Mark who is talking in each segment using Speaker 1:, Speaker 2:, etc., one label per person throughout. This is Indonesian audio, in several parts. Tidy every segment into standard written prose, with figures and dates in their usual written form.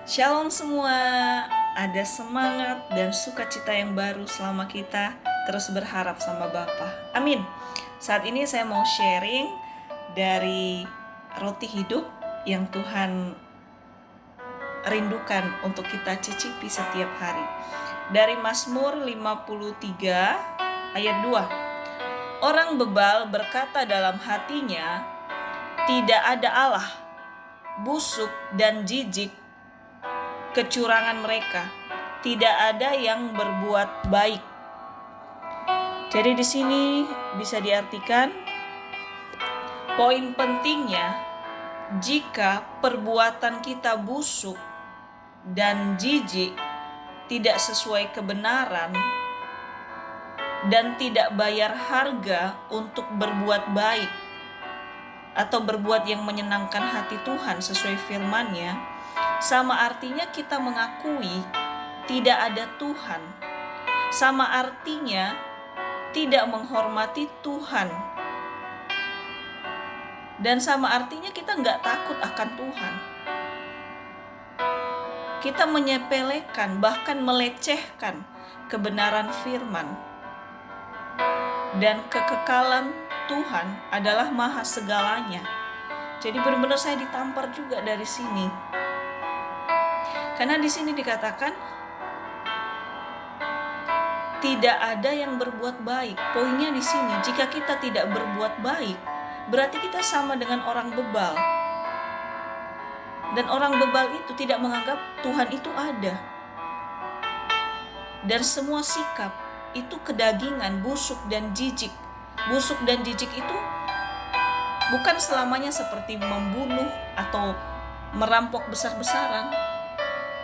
Speaker 1: Shalom semua, ada semangat dan sukacita yang baru selama kita terus berharap sama Bapa. Amin. Saat ini saya mau sharing dari roti hidup yang Tuhan rindukan untuk kita cicipi setiap hari. Dari Mazmur 53 ayat 2. Orang bebal berkata dalam hatinya, tidak ada Allah, busuk dan jijik kecurangan mereka, tidak ada yang berbuat baik. Jadi di sini bisa diartikan poin pentingnya, jika perbuatan kita busuk dan jijik, tidak sesuai kebenaran dan tidak bayar harga untuk berbuat baik atau berbuat yang menyenangkan hati Tuhan sesuai firman-Nya, sama artinya kita mengakui tidak ada Tuhan. Sama artinya tidak menghormati Tuhan. Dan sama artinya kita nggak takut akan Tuhan. Kita menyepelekan, bahkan melecehkan kebenaran firman. Dan kekekalan Tuhan adalah maha segalanya. Jadi benar-benar saya ditampar juga dari sini. Karena di sini dikatakan tidak ada yang berbuat baik. Poinnya di sini, jika kita tidak berbuat baik, berarti kita sama dengan orang bebal. Dan orang bebal itu tidak menganggap Tuhan itu ada. Dan semua sikap itu kedagingan, busuk dan jijik. Busuk dan jijik itu bukan selamanya seperti membunuh atau merampok besar-besaran.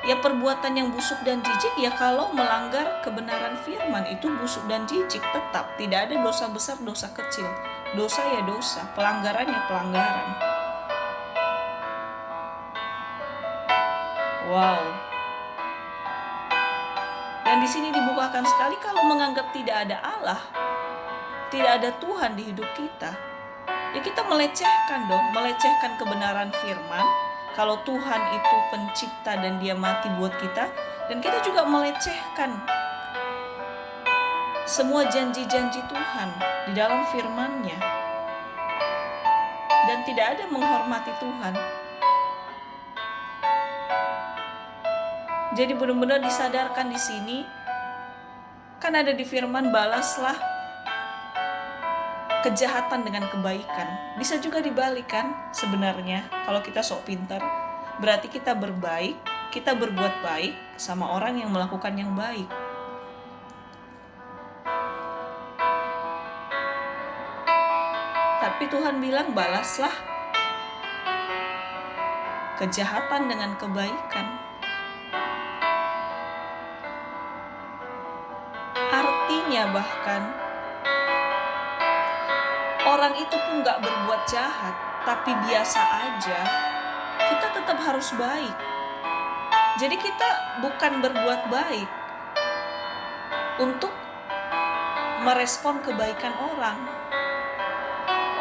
Speaker 1: Ya, perbuatan yang busuk dan jijik ya kalau melanggar kebenaran firman itu busuk dan jijik tetap. Tidak ada dosa besar, dosa kecil. Dosa ya dosa, pelanggaran ya pelanggaran. Wow. Dan di sini dibukakan sekali kalau menganggap tidak ada Allah, tidak ada Tuhan di hidup kita. Ya kita melecehkan dong, melecehkan kebenaran firman. Kalau Tuhan itu pencipta dan dia mati buat kita, dan kita juga melecehkan semua janji-janji Tuhan di dalam firman-Nya. Dan tidak ada menghormati Tuhan. Jadi benar-benar disadarkan di sini, kan ada di firman, balaslah kejahatan dengan kebaikan. Bisa juga dibalikan sebenarnya. Kalau kita sok pintar, berarti kita berbaik, kita berbuat baik sama orang yang melakukan yang baik. Tapi Tuhan bilang balaslah kejahatan dengan kebaikan. Artinya bahkan orang itu pun gak berbuat jahat, tapi biasa aja, kita tetap harus baik. Jadi kita bukan berbuat baik untuk merespon kebaikan orang.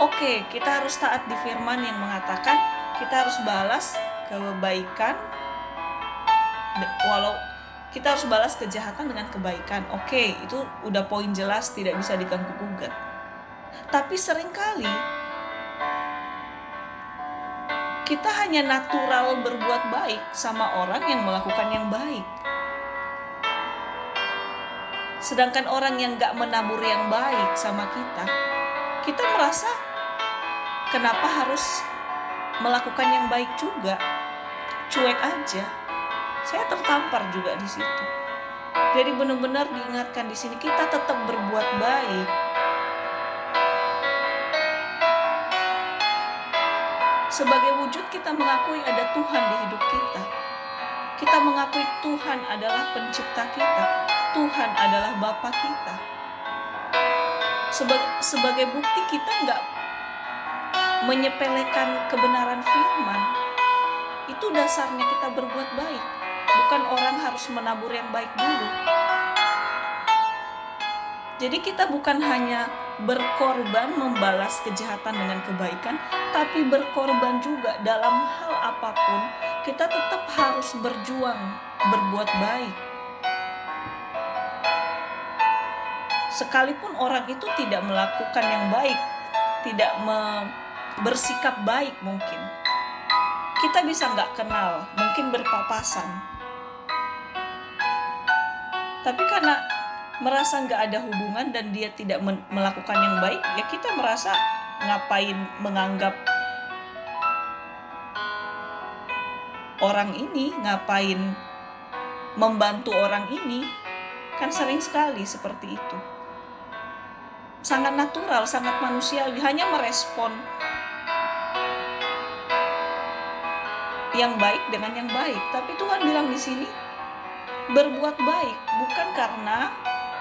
Speaker 1: Oke, kita harus taat di firman yang mengatakan kita harus balas kebaikan, walau kita harus balas kejahatan dengan kebaikan. Oke, itu udah poin jelas, tidak bisa diganggu-gugat. Tapi seringkali kita hanya natural berbuat baik sama orang yang melakukan yang baik. Sedangkan orang yang gak menabur yang baik sama kita merasa kenapa harus melakukan yang baik juga? Cuek aja. Saya tertampar juga di situ. Jadi benar-benar diingatkan di sini, kita tetap berbuat baik. Sebagai wujud kita mengakui ada Tuhan di hidup kita. Kita mengakui Tuhan adalah pencipta kita. Tuhan adalah Bapa kita. Sebagai bukti kita nggak menyepelekan kebenaran firman. Itu dasarnya kita berbuat baik. Bukan orang harus menabur yang baik dulu. Jadi kita bukan hanya berkorban membalas kejahatan dengan kebaikan, tapi berkorban juga dalam hal apapun. Kita tetap harus berjuang, berbuat baik. Sekalipun orang itu tidak melakukan yang baik, tidak bersikap baik mungkin. Kita bisa nggak kenal, mungkin berpapasan. Tapi karena merasa nggak ada hubungan dan dia tidak melakukan yang baik, ya kita merasa ngapain menganggap orang ini, ngapain membantu orang ini. Kan sering sekali seperti itu. Sangat natural, sangat manusiawi, hanya merespon yang baik dengan yang baik. Tapi Tuhan bilang di sini, berbuat baik bukan karena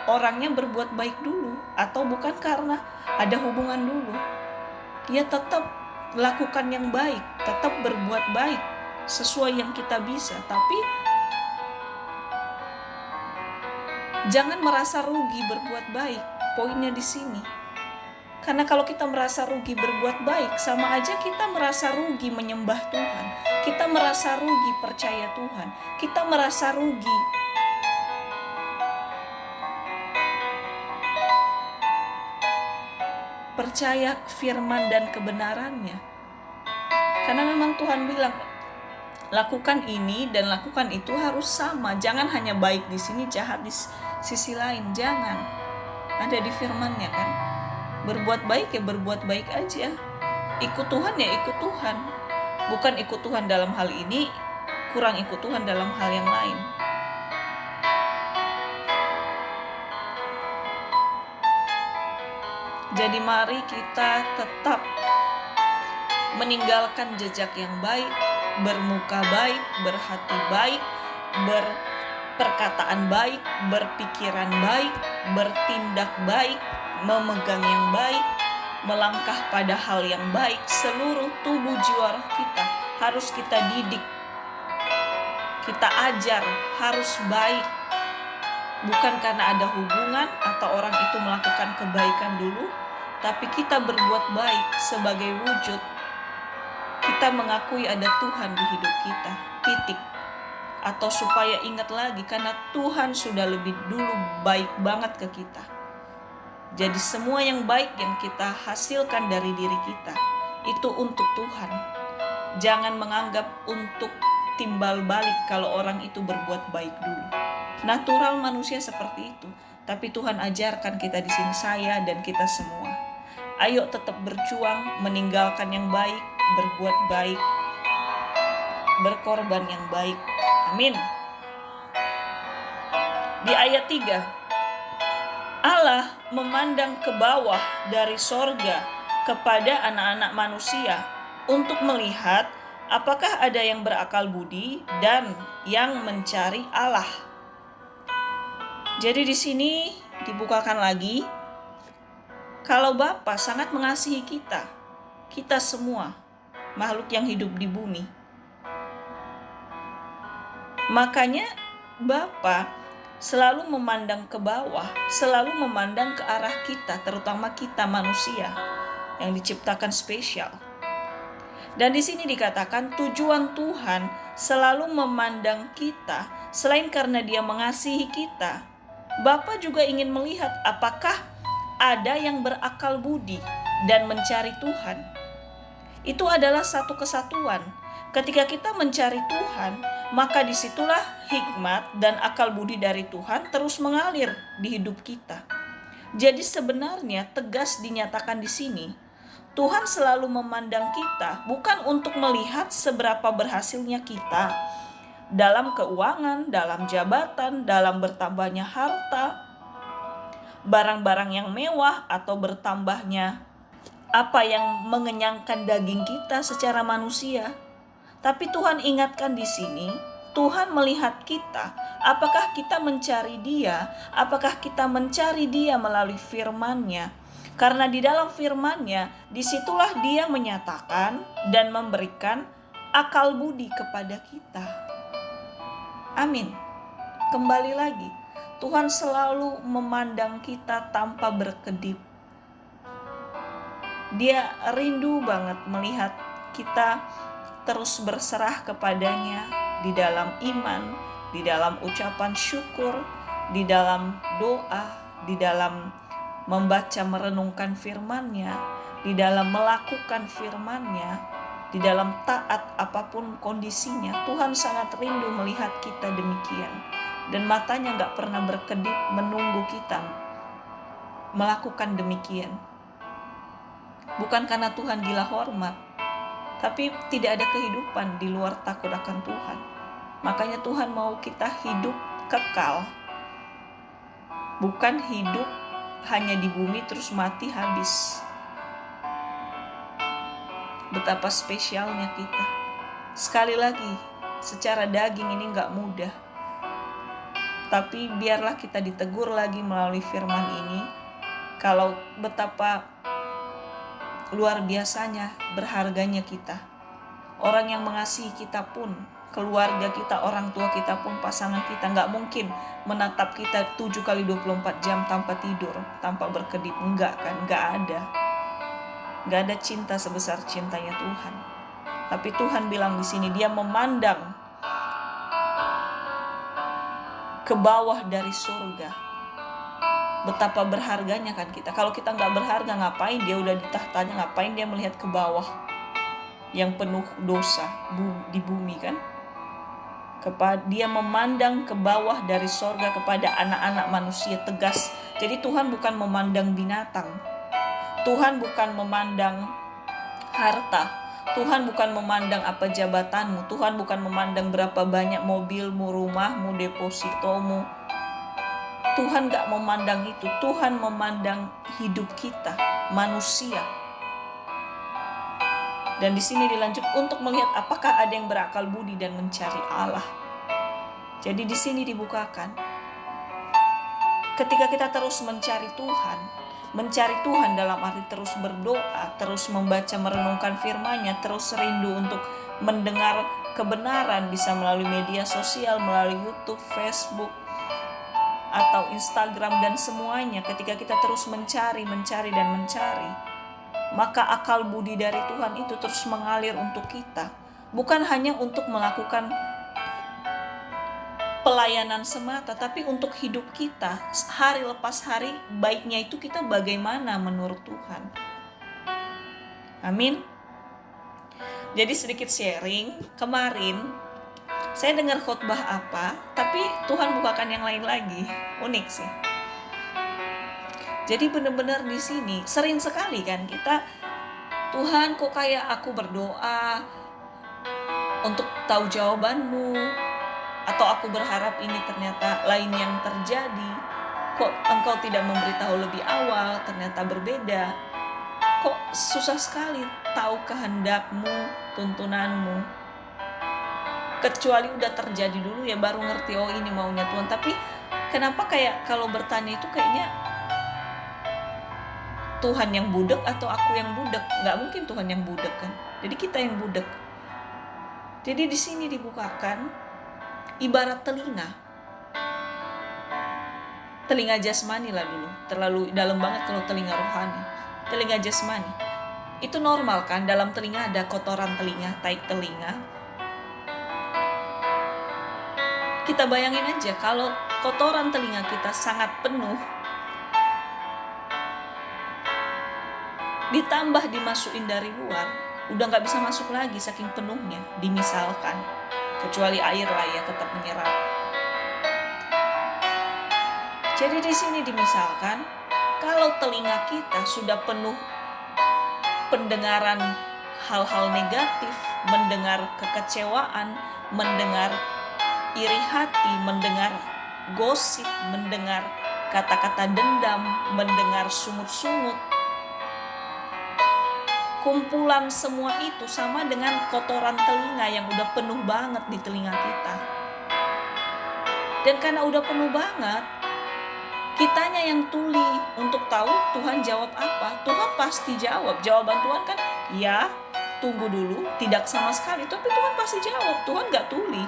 Speaker 1: orangnya berbuat baik dulu, atau bukan karena ada hubungan dulu. Ya tetap lakukan yang baik, tetap berbuat baik sesuai yang kita bisa, tapi jangan merasa rugi berbuat baik. Poinnya di sini. Karena kalau kita merasa rugi berbuat baik, sama aja kita merasa rugi menyembah Tuhan. Kita merasa rugi percaya Tuhan. Kita merasa rugi percaya firman dan kebenarannya. Karena memang Tuhan bilang, lakukan ini dan lakukan itu harus sama. Jangan hanya baik di sini, jahat di sisi lain. Jangan. Ada di firman-Nya kan. Berbuat baik ya berbuat baik aja. Ikut Tuhan ya ikut Tuhan. Bukan ikut Tuhan dalam hal ini, kurang ikut Tuhan dalam hal yang lain. Jadi mari kita tetap meninggalkan jejak yang baik, bermuka baik, berhati baik, berperkataan baik, berpikiran baik, bertindak baik, memegang yang baik, melangkah pada hal yang baik. Seluruh tubuh jiwa roh kita harus kita didik, kita ajar, harus baik. Bukan karena ada hubungan atau orang itu melakukan kebaikan dulu, tapi kita berbuat baik sebagai wujud kita mengakui ada Tuhan di hidup kita. Titik. Atau supaya ingat lagi, karena Tuhan sudah lebih dulu baik banget ke kita. Jadi semua yang baik yang kita hasilkan dari diri kita, itu untuk Tuhan. Jangan menganggap untuk timbal balik kalau orang itu berbuat baik dulu. Natural manusia seperti itu. Tapi Tuhan ajarkan kita di sini, saya dan kita semua. Ayo tetap berjuang, meninggalkan yang baik, berbuat baik, berkorban yang baik. Amin. Di ayat 3, Allah memandang ke bawah dari sorga kepada anak-anak manusia untuk melihat apakah ada yang berakal budi dan yang mencari Allah. Jadi di sini dibukakan lagi, kalau Bapa sangat mengasihi kita semua, makhluk yang hidup di bumi. Makanya Bapa selalu memandang ke bawah, selalu memandang ke arah kita, terutama kita manusia yang diciptakan spesial. Dan di sini dikatakan tujuan Tuhan selalu memandang kita, selain karena Dia mengasihi kita, Bapa juga ingin melihat apakah ada yang berakal budi dan mencari Tuhan. Itu adalah satu kesatuan. Ketika kita mencari Tuhan, maka disitulah hikmat dan akal budi dari Tuhan terus mengalir di hidup kita. Jadi sebenarnya tegas dinyatakan di sini, Tuhan selalu memandang kita bukan untuk melihat seberapa berhasilnya kita dalam keuangan, dalam jabatan, dalam bertambahnya harta, barang-barang yang mewah, atau bertambahnya apa yang mengenyangkan daging kita secara manusia. Tapi Tuhan ingatkan di sini, Tuhan melihat kita, apakah kita mencari Dia, apakah kita mencari Dia melalui firman-Nya. Karena di dalam firman-Nya, disitulah Dia menyatakan dan memberikan akal budi kepada kita. Amin. Kembali lagi, Tuhan selalu memandang kita tanpa berkedip. Dia rindu banget melihat kita terus berserah kepadanya di dalam iman, di dalam ucapan syukur, di dalam doa, di dalam membaca merenungkan firman-Nya, di dalam melakukan firman-Nya, di dalam taat apapun kondisinya. Tuhan sangat rindu melihat kita demikian. Dan matanya gak pernah berkedip menunggu kita melakukan demikian. Bukan karena Tuhan gila hormat, tapi tidak ada kehidupan di luar takut akan Tuhan. Makanya Tuhan mau kita hidup kekal, bukan hidup hanya di bumi terus mati habis. Betapa spesialnya kita. Sekali lagi, secara daging ini gak mudah, tapi biarlah kita ditegur lagi melalui firman ini, kalau betapa luar biasanya, berharganya kita. Orang yang mengasihi kita pun, keluarga kita, orang tua kita pun, pasangan kita, gak mungkin menatap kita 7x24 jam tanpa tidur, tanpa berkedip. Enggak kan, gak ada. Gak ada cinta sebesar cintanya Tuhan. Tapi Tuhan bilang di sini, dia memandang ke bawah dari surga. Betapa berharganya kan kita. Kalau kita gak berharga, ngapain dia udah di tahtanya, ngapain dia melihat ke bawah yang penuh dosa di bumi kan. Dia memandang ke bawah dari surga kepada anak-anak manusia, tegas. Jadi Tuhan bukan memandang binatang, Tuhan bukan memandang harta, Tuhan bukan memandang apa jabatanmu, Tuhan bukan memandang berapa banyak mobilmu, rumahmu, depositomu. Tuhan gak memandang itu. Tuhan memandang hidup kita, manusia. Dan di sini dilanjut untuk melihat apakah ada yang berakal budi dan mencari Allah. Jadi di sini dibukakan, ketika kita terus mencari Tuhan dalam arti terus berdoa, terus membaca merenungkan firman-Nya, terus rindu untuk mendengar kebenaran, bisa melalui media sosial, melalui YouTube, Facebook, atau Instagram dan semuanya. Ketika kita terus mencari, maka akal budi dari Tuhan itu terus mengalir untuk kita. Bukan hanya untuk melakukan pelayanan semata, tapi untuk hidup kita hari lepas hari. Baiknya itu kita bagaimana menurut Tuhan. Amin. Jadi sedikit sharing, kemarin saya dengar khotbah apa, tapi Tuhan bukakan yang lain lagi. Unik sih. Jadi benar-benar di sini sering sekali kan kita, Tuhan kok kayak aku berdoa untuk tahu jawabanmu, atau aku berharap ini ternyata lain yang terjadi. Kok engkau tidak memberitahu lebih awal, ternyata berbeda. Kok susah sekali tahu kehendakmu, tuntunanmu. Kecuali udah terjadi dulu ya baru ngerti, oh ini maunya Tuhan. Tapi kenapa kayak kalau bertanya itu kayaknya Tuhan yang budek atau aku yang budek? Nggak mungkin Tuhan yang budek kan. Jadi kita yang budek. Jadi di sini dibukakan ibarat telinga jasmani lah dulu. Terlalu dalam banget kalau telinga rohani. Telinga jasmani itu normal kan, dalam telinga ada kotoran telinga, tai telinga. Kita bayangin aja kalau kotoran telinga kita sangat penuh, ditambah dimasukin dari luar, udah gak bisa masuk lagi saking penuhnya, dimisalkan. Kecuali air lah ya tetap menyerap. Jadi di sini dimisalkan, kalau telinga kita sudah penuh pendengaran hal-hal negatif, mendengar kekecewaan, mendengar iri hati, mendengar gosip, mendengar kata-kata dendam, mendengar sungut-sungut, kumpulan semua itu sama dengan kotoran telinga yang udah penuh banget di telinga kita. Dan karena udah penuh banget, kitanya yang tuli untuk tahu Tuhan jawab apa. Tuhan pasti jawab. Jawaban Tuhan kan ya, tunggu dulu, tidak sama sekali. Tapi Tuhan pasti jawab. Tuhan gak tuli.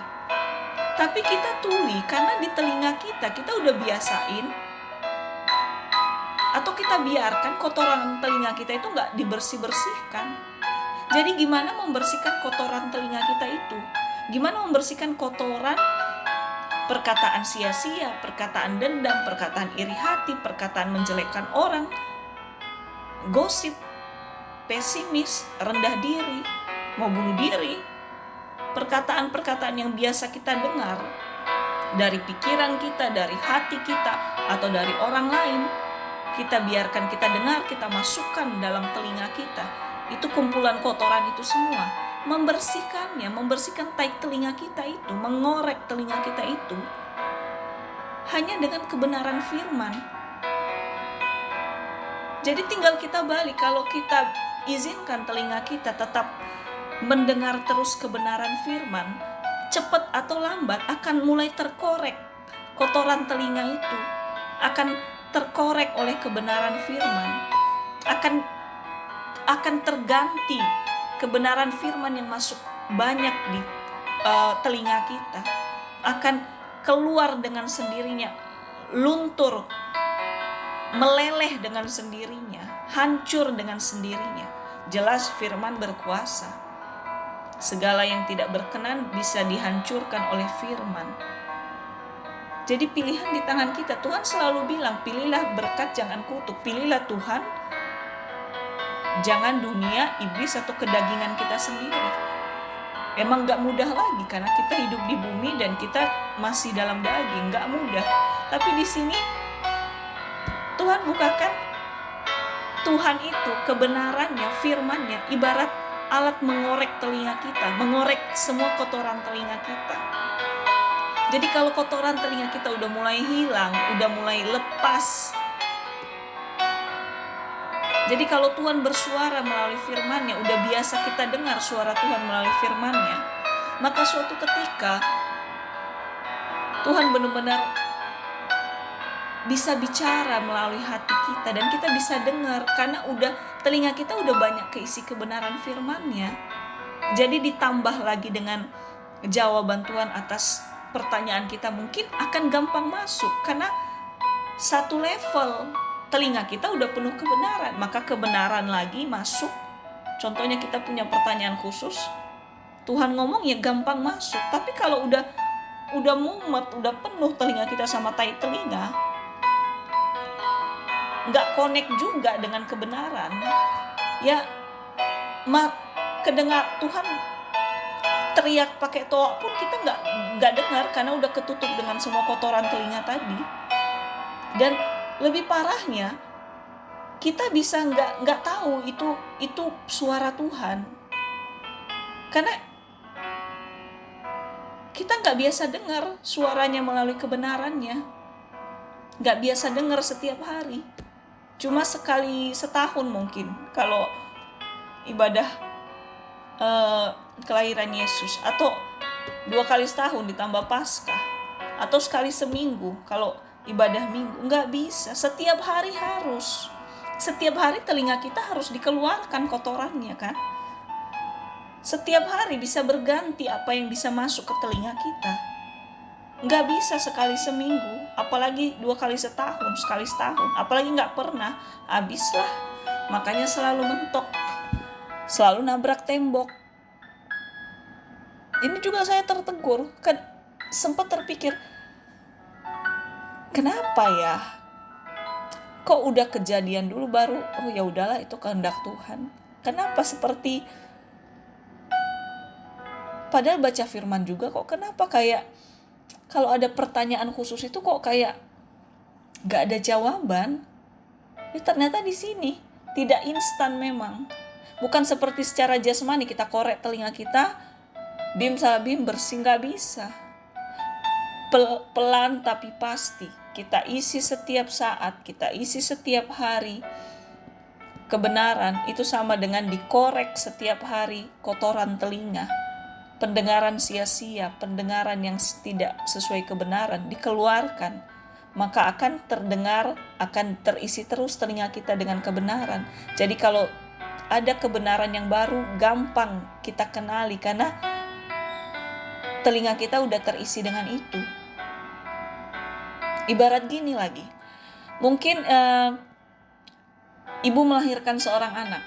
Speaker 1: Tapi kita tuli karena di telinga kita udah biasain Atau kita biarkan kotoran telinga kita itu nggak dibersih-bersihkan. Jadi gimana membersihkan kotoran telinga kita itu? Gimana membersihkan kotoran perkataan sia-sia, perkataan dendam, perkataan iri hati, perkataan menjelekkan orang, gosip, pesimis, rendah diri, mau bunuh diri. Perkataan-perkataan yang biasa kita dengar dari pikiran kita, dari hati kita, atau dari orang lain, kita biarkan, kita dengar, kita masukkan dalam telinga kita. Itu kumpulan kotoran itu semua. Membersihkannya, membersihkan tai telinga kita itu, mengorek telinga kita itu hanya dengan kebenaran firman. Jadi tinggal kita balik. Kalau kita izinkan telinga kita tetap mendengar terus kebenaran firman, cepat atau lambat akan mulai terkorek. Kotoran telinga itu akan terkorek oleh kebenaran firman, akan terganti kebenaran firman yang masuk banyak di telinga kita, akan keluar dengan sendirinya, luntur, meleleh dengan sendirinya, hancur dengan sendirinya. Jelas firman berkuasa. Segala yang tidak berkenan bisa dihancurkan oleh firman. Jadi pilihan di tangan kita. Tuhan selalu bilang, pilihlah berkat, jangan kutuk. Pilihlah Tuhan, jangan dunia, iblis, atau kedagingan kita sendiri. Emang gak mudah lagi, karena kita hidup di bumi dan kita masih dalam daging. Gak mudah. Tapi di sini Tuhan bukakan, Tuhan itu kebenarannya, firmannya, ibarat alat mengorek telinga kita, mengorek semua kotoran telinga kita. Jadi kalau kotoran telinga kita udah mulai hilang, udah mulai lepas. Jadi kalau Tuhan bersuara melalui firman-Nya, udah biasa kita dengar suara Tuhan melalui firman-Nya, maka suatu ketika Tuhan benar-benar bisa bicara melalui hati kita dan kita bisa dengar, karena telinga kita udah banyak keisi kebenaran firman-Nya. Jadi ditambah lagi dengan jawaban Tuhan atas pertanyaan kita, mungkin akan gampang masuk, karena satu level telinga kita udah penuh kebenaran, maka kebenaran lagi masuk. Contohnya kita punya pertanyaan khusus, Tuhan ngomong ya gampang masuk. Tapi kalau udah mumet, udah penuh telinga kita sama tai telinga, nggak connect juga dengan kebenaran, ya kedengar Tuhan teriak pakai toa pun kita nggak dengar, karena udah ketutup dengan semua kotoran telinga tadi. Dan lebih parahnya, kita bisa nggak tahu itu suara Tuhan, karena kita nggak biasa dengar suaranya melalui kebenarannya, nggak biasa dengar setiap hari. Cuma sekali setahun mungkin kalau ibadah kelahiran Yesus, atau 2 kali setahun ditambah Paskah, atau sekali seminggu kalau ibadah minggu. Nggak bisa, setiap hari harus. Setiap hari telinga kita harus dikeluarkan kotorannya kan. Setiap hari bisa berganti apa yang bisa masuk ke telinga kita. Nggak bisa sekali seminggu, apalagi 2 kali setahun, sekali setahun, apalagi nggak pernah, habislah. Makanya selalu mentok, selalu nabrak tembok. Ini juga saya tertegur, kan sempat terpikir, kenapa ya? Kok udah kejadian dulu baru, oh ya udahlah itu kehendak Tuhan. Kenapa seperti, padahal baca firman juga kok kenapa kayak kalau ada pertanyaan khusus itu kok kayak gak ada jawaban. Ya ternyata di sini tidak instan memang. Bukan seperti secara jasmani kita korek telinga kita, bim salah bim bersih, gak bisa. Pelan tapi pasti kita isi setiap saat, kita isi setiap hari. Kebenaran itu sama dengan dikorek setiap hari kotoran telinga. Pendengaran sia-sia, pendengaran yang tidak sesuai kebenaran dikeluarkan, maka akan terdengar, akan terisi terus telinga kita dengan kebenaran. Jadi kalau ada kebenaran yang baru, gampang kita kenali karena telinga kita udah terisi dengan itu. Ibarat gini lagi, mungkin Ibu melahirkan seorang anak,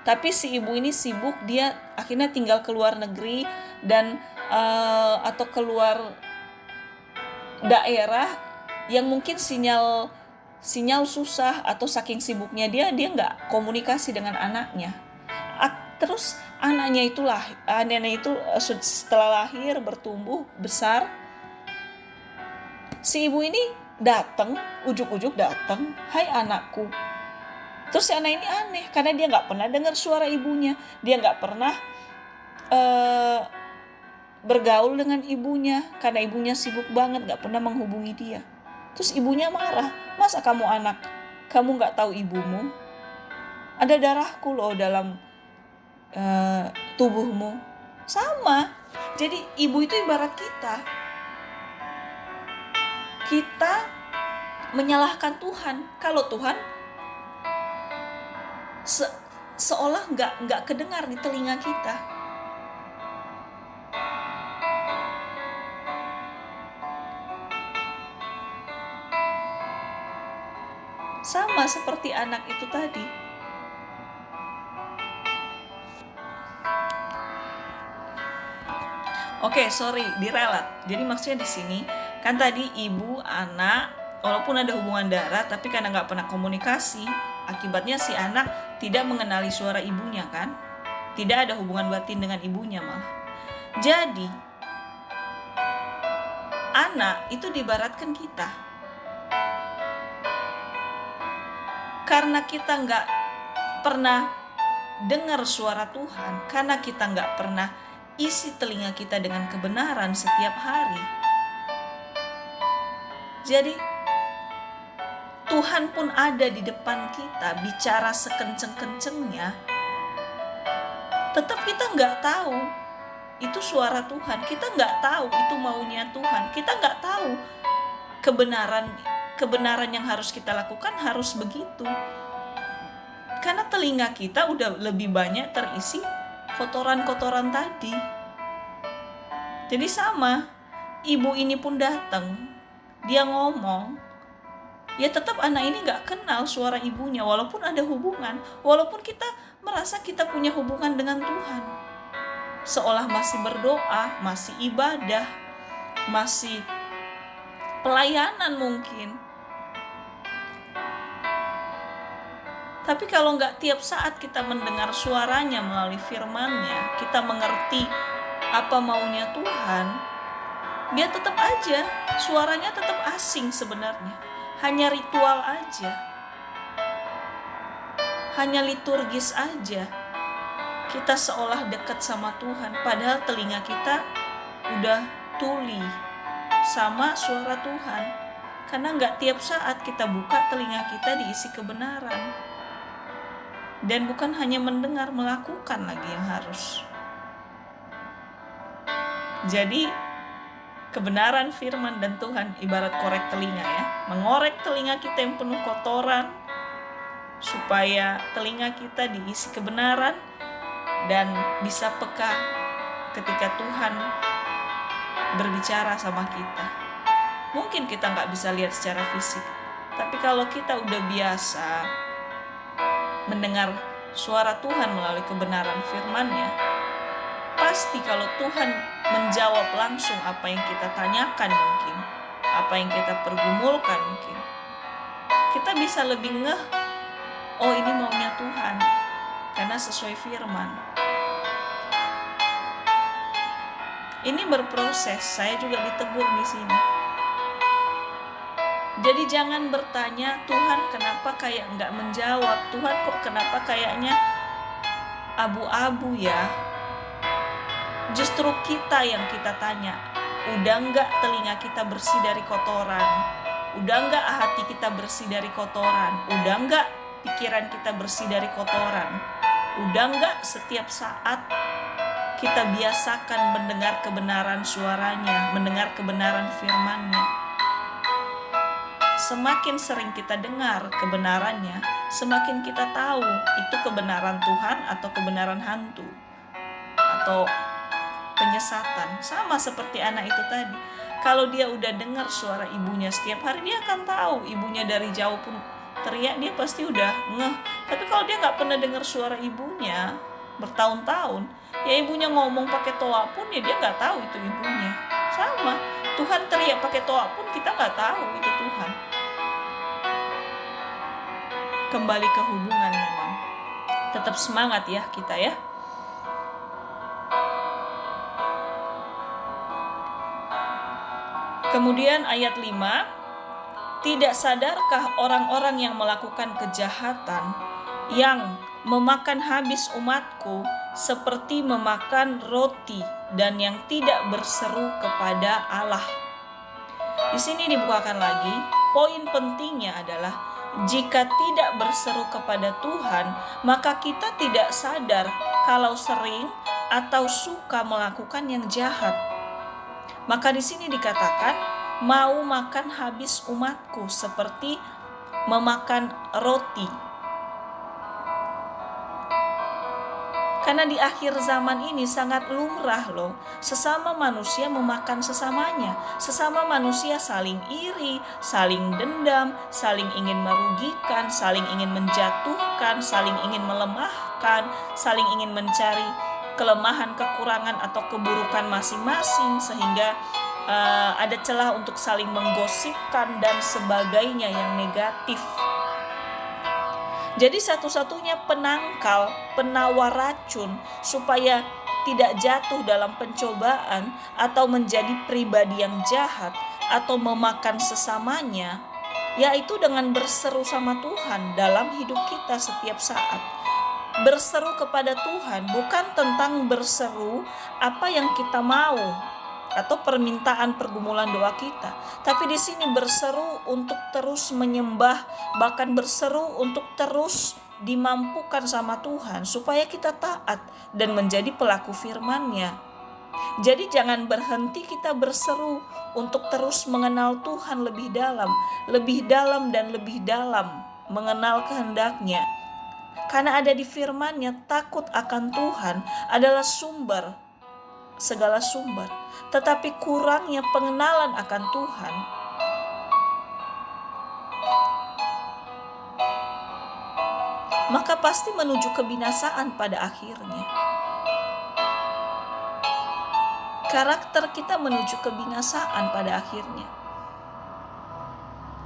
Speaker 1: tapi si ibu ini sibuk, dia akhirnya tinggal ke luar negeri dan atau keluar daerah yang mungkin sinyal susah, atau saking sibuknya dia nggak komunikasi dengan anaknya. Terus anaknya itu setelah lahir, bertumbuh besar, si ibu ini datang, ujuk-ujuk datang, "Hai anakku." Terus si anak ini aneh karena dia nggak pernah dengar suara ibunya, dia nggak pernah bergaul dengan ibunya karena ibunya sibuk banget, nggak pernah menghubungi dia. Terus ibunya marah, "Masa kamu anak, kamu nggak tahu ibumu? Ada darahku loh dalam tubuhmu." Sama. Jadi ibu itu ibarat kita menyalahkan Tuhan. Kalau Tuhan seolah nggak kedengar di telinga kita. Sama seperti anak itu tadi. Oke, sorry, diralat. Jadi maksudnya di sini kan tadi ibu, anak, walaupun ada hubungan darah, tapi karena nggak pernah komunikasi, akibatnya si anak tidak mengenali suara ibunya kan, tidak ada hubungan batin dengan ibunya malah. Jadi anak itu diibaratkan kita, karena kita nggak pernah dengar suara Tuhan, karena kita nggak pernah isi telinga kita dengan kebenaran setiap hari. Jadi Tuhan pun ada di depan kita, bicara sekenceng-kencengnya, tetap kita nggak tahu itu suara Tuhan, kita nggak tahu itu maunya Tuhan, kita nggak tahu kebenaran yang harus kita lakukan harus begitu, karena telinga kita udah lebih banyak terisi kotoran-kotoran tadi. Jadi sama, ibu ini pun datang, dia ngomong, ya tetap anak ini gak kenal suara ibunya, walaupun ada hubungan, walaupun kita merasa kita punya hubungan dengan Tuhan, seolah masih berdoa, masih ibadah, masih pelayanan mungkin. Tapi kalau nggak tiap saat kita mendengar suaranya melalui firman-Nya, kita mengerti apa maunya Tuhan, dia tetap aja, suaranya tetap asing sebenarnya. Hanya ritual aja. Hanya liturgis aja. Kita seolah dekat sama Tuhan, padahal telinga kita udah tuli sama suara Tuhan. Karena nggak tiap saat kita buka telinga kita diisi kebenaran. Dan bukan hanya mendengar, melakukan lagi yang harus. Jadi kebenaran firman dan Tuhan ibarat korek telinga ya, mengorek telinga kita yang penuh kotoran supaya telinga kita diisi kebenaran dan bisa peka ketika Tuhan berbicara sama kita. Mungkin kita nggak bisa lihat secara fisik, tapi kalau kita udah biasa mendengar suara Tuhan melalui kebenaran firman-Nya, pasti kalau Tuhan menjawab langsung apa yang kita tanyakan mungkin, apa yang kita pergumulkan mungkin, kita bisa lebih ngeh, oh ini maunya Tuhan, karena sesuai firman. Ini berproses, saya juga ditegur di sini. Jadi jangan bertanya, Tuhan kenapa kayak nggak menjawab, Tuhan kok kenapa kayaknya abu-abu ya. Justru kita yang kita tanya, udah nggak telinga kita bersih dari kotoran, udah nggak hati kita bersih dari kotoran, udah nggak pikiran kita bersih dari kotoran, udah nggak setiap saat kita biasakan mendengar kebenaran suaranya, mendengar kebenaran firman-Nya. Semakin sering kita dengar kebenarannya, semakin kita tahu itu kebenaran Tuhan atau kebenaran hantu atau penyesatan. Sama seperti anak itu tadi, kalau dia udah dengar suara ibunya setiap hari, dia akan tahu ibunya dari jauh pun teriak dia pasti udah ngeh. Tapi kalau dia nggak pernah dengar suara ibunya bertahun-tahun, ya ibunya ngomong pakai toa pun ya dia nggak tahu itu ibunya. Sama, Tuhan teriak pakai toa pun kita nggak tahu itu Tuhan. Kembali ke hubungan memang. Tetap semangat ya kita ya. Kemudian ayat 5, tidak sadarkah orang-orang yang melakukan kejahatan yang memakan habis umatku seperti memakan roti dan yang tidak berseru kepada Allah. Di sini dibukakan lagi, poin pentingnya adalah jika tidak berseru kepada Tuhan, maka kita tidak sadar kalau sering atau suka melakukan yang jahat. Maka di sini dikatakan, mau makan habis umatku seperti memakan roti. Karena di akhir zaman ini sangat lumrah loh, sesama manusia memakan sesamanya. Sesama manusia saling iri, saling dendam, saling ingin merugikan, saling ingin menjatuhkan, saling ingin melemahkan, saling ingin mencari kelemahan, kekurangan atau keburukan masing-masing, sehingga ada celah untuk saling menggosipkan dan sebagainya yang negatif. Jadi satu-satunya penangkal, penawar racun supaya tidak jatuh dalam pencobaan atau menjadi pribadi yang jahat atau memakan sesamanya, yaitu dengan berseru sama Tuhan dalam hidup kita setiap saat. Berseru kepada Tuhan bukan tentang berseru apa yang kita mau atau permintaan pergumulan doa kita, tapi di sini berseru untuk terus menyembah, bahkan berseru untuk terus dimampukan sama Tuhan supaya kita taat dan menjadi pelaku firman-Nya. Jadi jangan berhenti kita berseru untuk terus mengenal Tuhan lebih dalam dan lebih dalam, mengenal kehendak-Nya. Karena ada di firman-Nya, takut akan Tuhan adalah sumber segala sumber, tetapi kurangnya pengenalan akan Tuhan maka pasti menuju kebinasaan pada akhirnya. Karakter kita menuju kebinasaan pada akhirnya.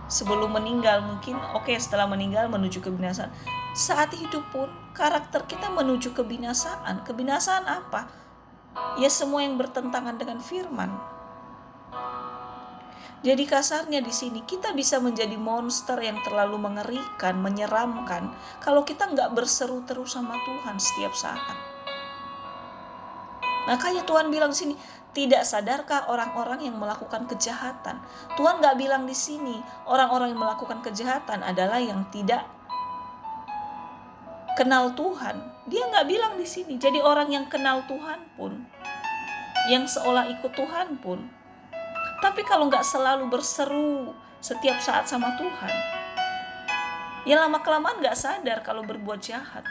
Speaker 1: Sebelum meninggal mungkin setelah meninggal menuju kebinasaan. Saat hidup pun karakter kita menuju kebinasaan. Kebinasaan apa? Ya semua yang bertentangan dengan firman. Jadi kasarnya di sini kita bisa menjadi monster yang terlalu mengerikan, menyeramkan kalau kita nggak berseru terus sama Tuhan setiap saat. Makanya Tuhan bilang di sini, tidak sadarkah orang-orang yang melakukan kejahatan? Tuhan nggak bilang di sini orang-orang yang melakukan kejahatan adalah yang tidak kenal Tuhan. Dia nggak bilang di sini. Jadi orang yang kenal Tuhan pun, yang seolah ikut Tuhan pun, tapi kalau nggak selalu berseru setiap saat sama Tuhan, ya lama-kelamaan nggak sadar kalau berbuat jahat.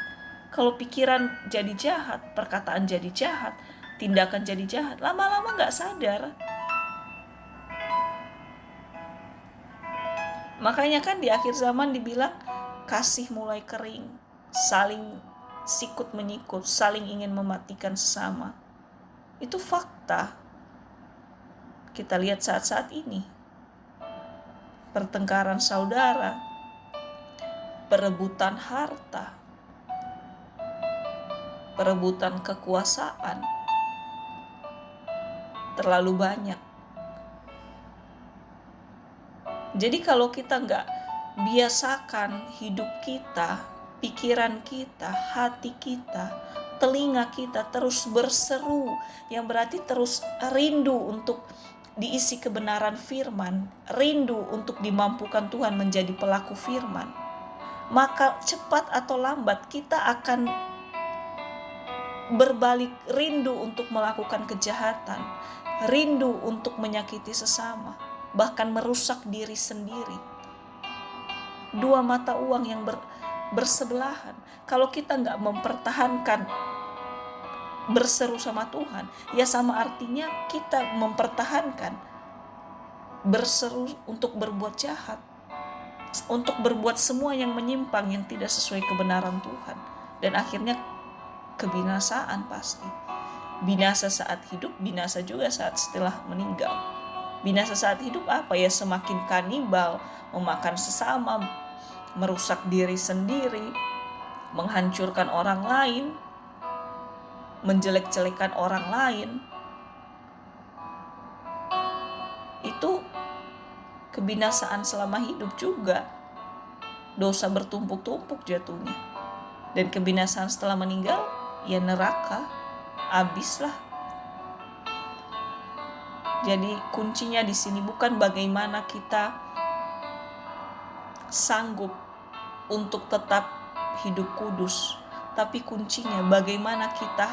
Speaker 1: Kalau pikiran jadi jahat, perkataan jadi jahat, tindakan jadi jahat, lama-lama nggak sadar. Makanya kan di akhir zaman dibilang kasih mulai kering, saling sikut menyikut, saling ingin mematikan sesama. Itu fakta. Kita lihat saat-saat ini. Pertengkaran saudara, perebutan harta, perebutan kekuasaan, terlalu banyak. Jadi kalau kita nggak biasakan hidup kita, pikiran kita, hati kita, telinga kita terus berseru, yang berarti terus rindu untuk diisi kebenaran firman, rindu untuk dimampukan Tuhan menjadi pelaku firman, maka cepat atau lambat kita akan berbalik rindu untuk melakukan kejahatan, rindu untuk menyakiti sesama, bahkan merusak diri sendiri. Dua mata uang yang bersebelahan. Kalau kita nggak mempertahankan berseru sama Tuhan, ya sama artinya kita mempertahankan berseru untuk berbuat jahat. untuk berbuat semua yang menyimpang, yang tidak sesuai kebenaran Tuhan. Dan akhirnya kebinasaan pasti. Binasa saat hidup, binasa juga saat setelah meninggal. Binasa saat hidup apa ya? Semakin kanibal, memakan sesama, merusak diri sendiri, menghancurkan orang lain, menjelek-jelekan orang lain. Itu kebinasaan selama hidup juga. Dosa bertumpuk-tumpuk jatuhnya. Dan kebinasaan setelah meninggal, ya neraka, habislah. Jadi kuncinya di sini bukan bagaimana kita sanggup untuk tetap hidup kudus, tapi kuncinya bagaimana kita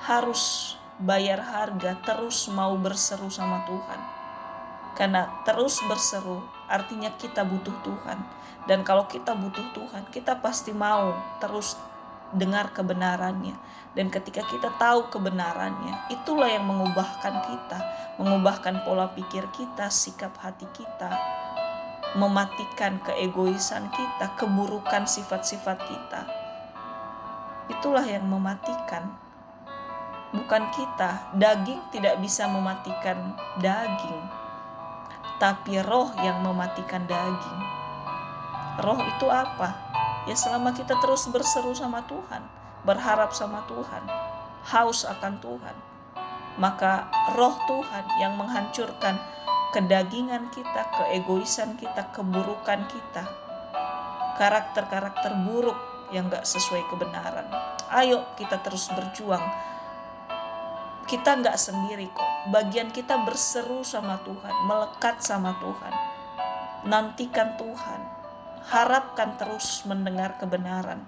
Speaker 1: harus bayar harga, terus mau berseru sama Tuhan. Karena terus berseru artinya kita butuh Tuhan. Dan kalau kita butuh Tuhan, kita pasti mau terus dengar kebenarannya. Dan ketika kita tahu kebenarannya, itulah yang mengubahkan kita, mengubahkan pola pikir kita, sikap hati kita, mematikan keegoisan kita, keburukan sifat-sifat kita. Itulah yang mematikan, bukan kita. Daging tidak bisa mematikan daging, tapi roh yang mematikan daging. Roh itu apa? Ya selama kita terus berseru sama Tuhan, berharap sama Tuhan, haus akan Tuhan, maka roh Tuhan yang menghancurkan kedagingan kita, keegoisan kita, keburukan kita, karakter-karakter buruk yang gak sesuai kebenaran. Ayo kita terus berjuang. Kita gak sendiri kok. Bagian kita berseru sama Tuhan, melekat sama Tuhan, nantikan Tuhan, harapkan terus mendengar kebenaran.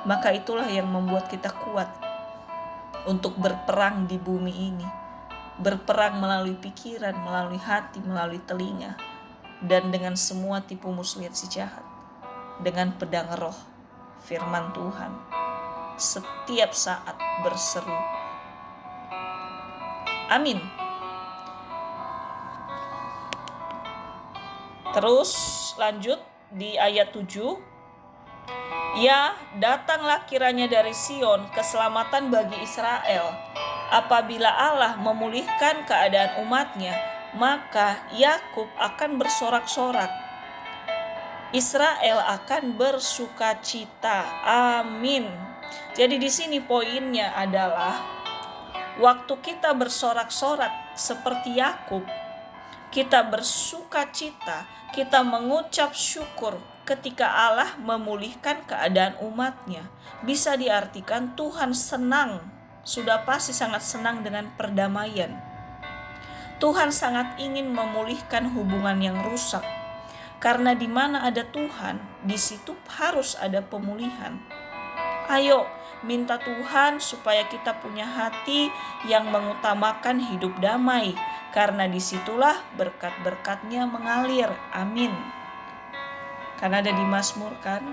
Speaker 1: Maka itulah yang membuat kita kuat untuk berperang di bumi ini. Berperang melalui pikiran, melalui hati, melalui telinga, dan dengan semua tipu muslihat si jahat. Dengan pedang roh, firman Tuhan, setiap saat berseru. Amin. Terus lanjut di ayat 7. Ya, datanglah kiranya dari Sion keselamatan bagi Israel. Apabila Allah memulihkan keadaan umatnya, maka Yakub akan bersorak-sorak, Israel akan bersukacita. Amin. Jadi di sini poinnya adalah waktu kita bersorak-sorak seperti Yakub, kita bersukacita, kita mengucap syukur ketika Allah memulihkan keadaan umatnya. Bisa diartikan Tuhan senang, sudah pasti sangat senang dengan perdamaian. Tuhan sangat ingin memulihkan hubungan yang rusak. Karena di mana ada Tuhan, di situ harus ada pemulihan. Ayo minta Tuhan supaya kita punya hati yang mengutamakan hidup damai. Karena disitulah berkat-berkatnya mengalir. Amin. Karena ada di Mazmur kan,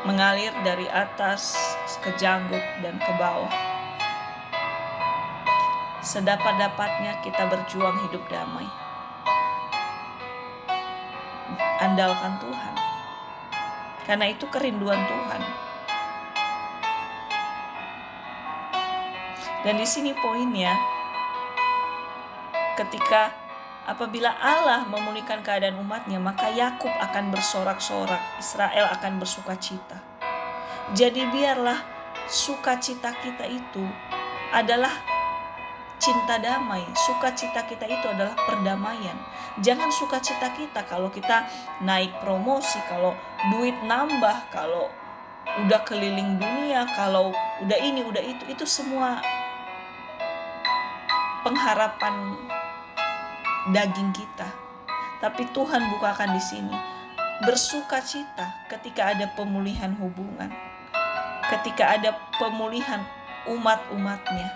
Speaker 1: mengalir dari atas ke janggut dan ke bawah. Sedapat-dapatnya kita berjuang hidup damai. Andalkan Tuhan. Karena itu kerinduan Tuhan. Dan di sini poinnya, ketika apabila Allah memulihkan keadaan umatnya, maka Yakub akan bersorak-sorak, Israel akan bersukacita. Jadi biarlah sukacita kita itu adalah cinta damai. Sukacita kita itu adalah perdamaian. Jangan sukacita kita kalau kita naik promosi, kalau duit nambah, kalau udah keliling dunia, kalau udah ini, udah itu semua pengharapan daging kita. Tapi Tuhan bukakan di sini, bersukacita ketika ada pemulihan hubungan, ketika ada pemulihan umat-umatnya.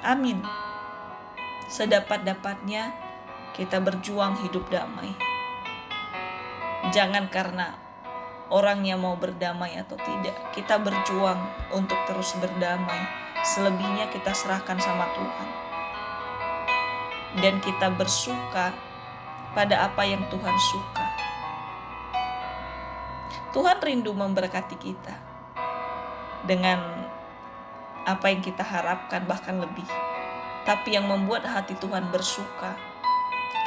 Speaker 1: Amin. Sedapat-dapatnya kita berjuang hidup damai. Jangan karena orangnya mau berdamai atau tidak, kita berjuang untuk terus berdamai. Selebihnya kita serahkan sama Tuhan. Dan kita bersuka pada apa yang Tuhan suka. Tuhan rindu memberkati kita dengan apa yang kita harapkan, bahkan lebih. Tapi yang membuat hati Tuhan bersuka,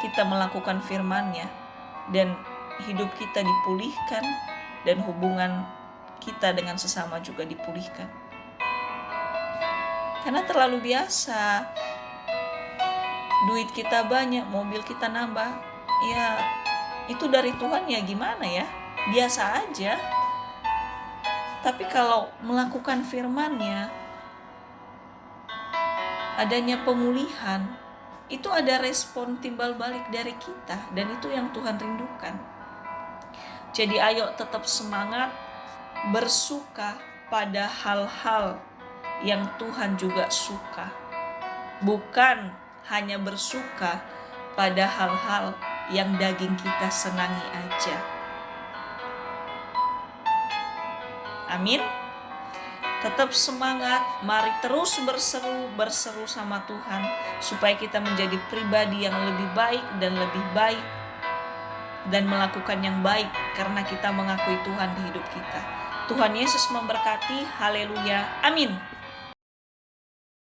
Speaker 1: kita melakukan firman-Nya dan hidup kita dipulihkan dan hubungan kita dengan sesama juga dipulihkan. Karena terlalu biasa, duit kita banyak, mobil kita nambah, ya itu dari Tuhan ya, gimana ya, biasa aja. Tapi kalau melakukan firman-Nya, adanya pemulihan, itu ada respon timbal balik dari kita, dan itu yang Tuhan rindukan. Jadi ayo tetap semangat, bersuka pada hal-hal yang Tuhan juga suka. Bukan hanya bersuka pada hal-hal yang daging kita senangi aja. Amin. Tetap semangat, mari terus berseru sama Tuhan supaya kita menjadi pribadi yang lebih baik dan lebih baik dan melakukan yang baik karena kita mengakui Tuhan di hidup kita. Tuhan Yesus memberkati. Haleluya. Amin.